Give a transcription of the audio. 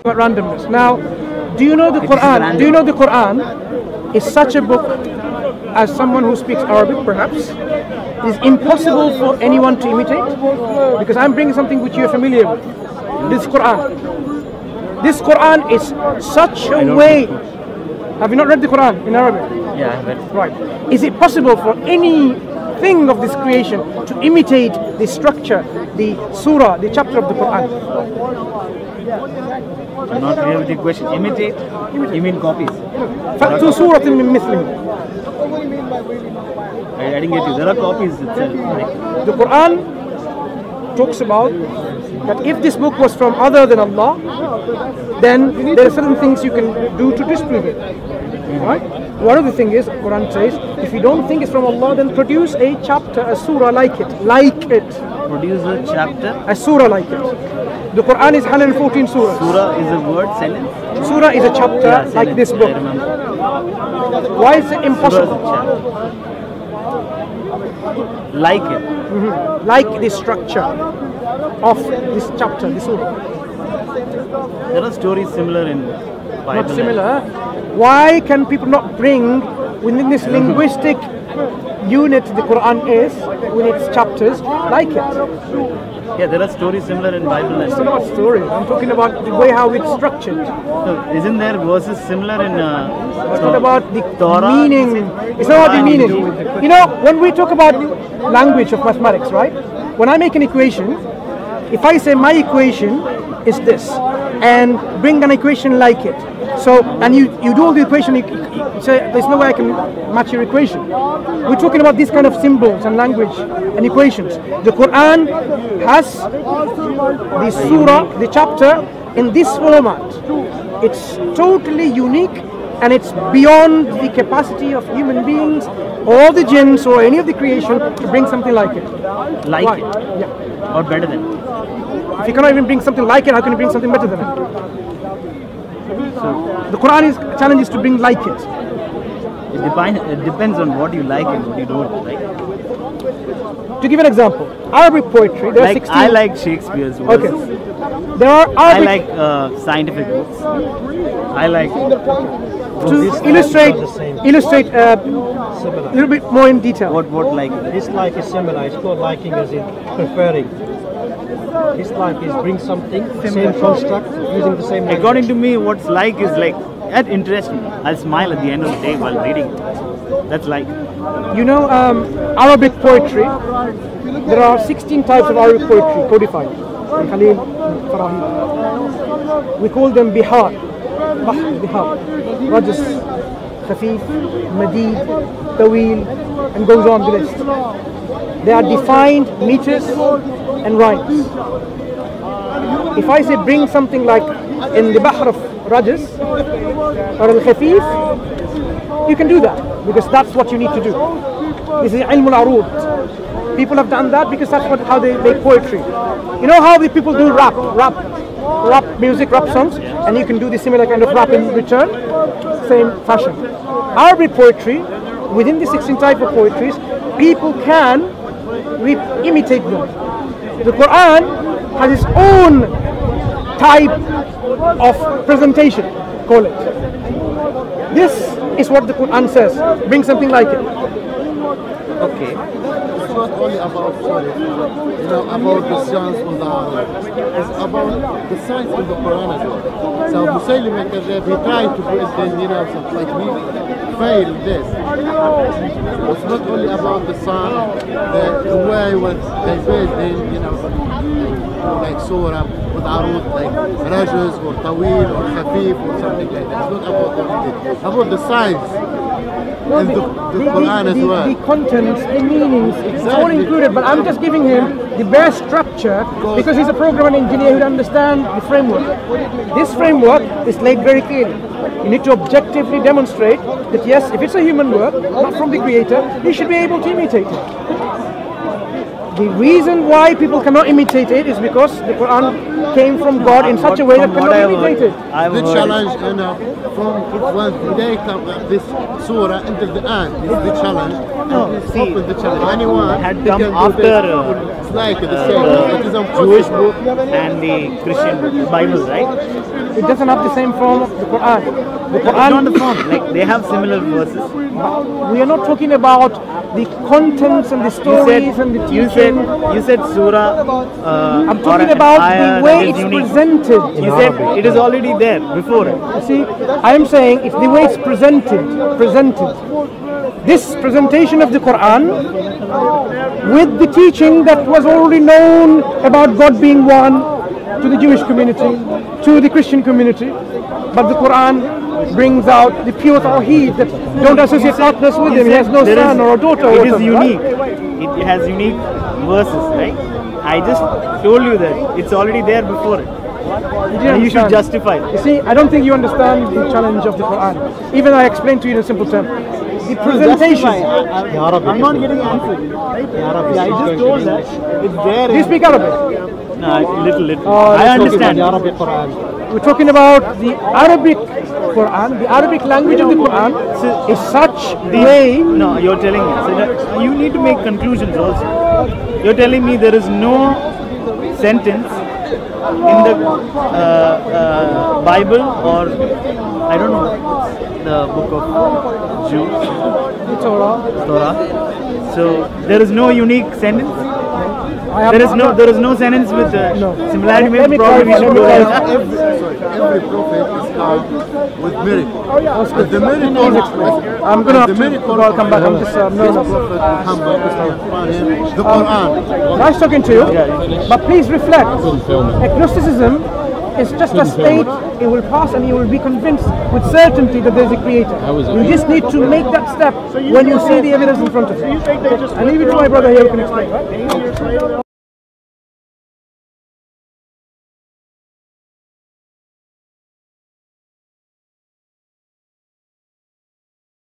about randomness. Now, do you know the Quran? Do you know the Quran is such a book, as someone who speaks Arabic perhaps, is impossible for anyone to imitate? Because I'm bringing something which you're familiar with. This Quran. This Quran is such a way. Have you not read the Quran in Arabic? Yeah, I read. Right. Is it possible for anything of this creation to imitate the structure, the surah, the chapter of the Quran? I'm not clear with the question. Imitate? You mean copies? فَأْتُوا سُورَةٍ مِّن مِّثْلِهِ. I didn't get you. There are copies itself. The Quran talks about that if this book was from other than Allah, then there are certain things you can do to disprove it. Right? One of the things is, Quran says, if you don't think it's from Allah, then produce a chapter, a surah like it. Like it. Produce a chapter? A surah like it. The Quran is 114 surahs. Surah is a word, sentence? Surah is a chapter like this book. Why is it impossible? Like it. Like the structure of this chapter, this surah. There are stories similar in Bible. Not similar. Why can people not bring within this linguistic unit the Quran is, with its chapters, like it? Yeah, there are stories similar in Bible. It's not about stories. I'm talking about the way how it's structured. So, isn't there verses similar in It's not about the Torah? meaning. It's not about the meaning. You know, when we talk about language of mathematics, right? When I make an equation, if I say my equation is this, and bring an equation like it, so, and you do all the equation, you say there's no way I can match your equation. We're talking about these kind of symbols and language and equations. The Quran has the surah, the chapter, in this format. It's totally unique, and it's beyond the capacity of human beings or the jinns or any of the creation to bring something like it. Like Why? it? Yeah. Or better than it? If you cannot even bring something like it, how can you bring something better than it? The Quran is challenges to bring like it. It depends on what you like and what you don't like. To give an example, Arabic poetry, there are 16. I like Shakespeare's works. Okay. There are I Arabic. like scientific books. I like To illustrate a little bit more in detail. what like. This like is similar. It's called liking as in preferring. This like is bring something, same construct, using the same language. According to me, what's like is like that interests me. I'll smile at the end of the day while reading it. That's like. You know, Arabic poetry, there are 16 types of Arabic poetry codified. Khalil Farahi. We call them bihar. Bihar. Rajas, khafif, madid, tawil, and goes on the list. They are defined meters and rhymes. If I say bring something like in the Bahr of Rajas or al-Khafif, you can do that because that's what you need to do. This is ilm al-arud. People have done that because that's how they make poetry. You know how the people do rap music, rap songs, and you can do the similar kind of rap in return? Same fashion. Arabic poetry, within the 16 type of poetries, people can imitate them. The Quran has its own type of presentation, call it. This is what the Quran says. Bring something like it. Okay. It's not only about about the science on the it's about the science in the Quran as well. So Muslim he tried to put it in, something like we failed this. It's not only about the science, the way what they build in, like surah with arud, like rajas or tawil or khafif or something like that. It's not about that. About the science. And the Quran as well. The contents, the meanings, it's all included, but I'm just giving him the bare structure because he's a programmer engineer who understands the framework. This framework is laid very clearly. You need to objectively demonstrate that yes, if it's a human work, not from the creator, you should be able to imitate it. The reason why people cannot imitate it is because the Quran came from God in such a way that From what cannot I've be heard, imitated. I've The heard challenge from when they come this surah until the end is the challenge. No, And it's see, open the challenge. Anyone had they come can do after, this. It's like the same. It is Jewish impossible. book and the Christian Bible, right? It doesn't have the same form of the Quran. The It's not Quran, the form. Like they have similar verses. we are not talking about the contents and the stories and the teaching. You said surah. I'm talking about the way it's presented. You said it is already there before. You see, I am saying it's the way it's presented. This presentation of the Quran with the teaching that was already known about God being one to the Jewish community, to the Christian community, but the Quran brings out the pure tawheed that don't associate partners with him. He has no son or a daughter. It is unique. It has unique verses, right? I just told you that it's already there before it. You should justify it. You see, I don't think you understand the challenge of the Quran. Even I explained to you in a simple term. The presentation. I'm not getting answered. I just told that it's there. Do you speak Arabic? No, little. Oh, I let's understand. The Arabic Quran. We're talking about the Arabic Quran. The Arabic language of the Quran is such way. No, you're telling me. So that you need to make conclusions also. You're telling me there is no sentence in the Bible or I don't know the book of Jews, Torah. So there is no unique sentence. There is no sentence with similarity. Let me Probably we should go there. Every prophet is come with miracle. And the miracle I'm going to have the to miracle come back. I'm just this prophet Muhammad the Quran. nice talking to you, but please reflect. Agnosticism is just a state. It will pass and you will be convinced with certainty that there is a creator. You just need to make that step when you see the evidence in front of you. I leave it to my brother here who can explain.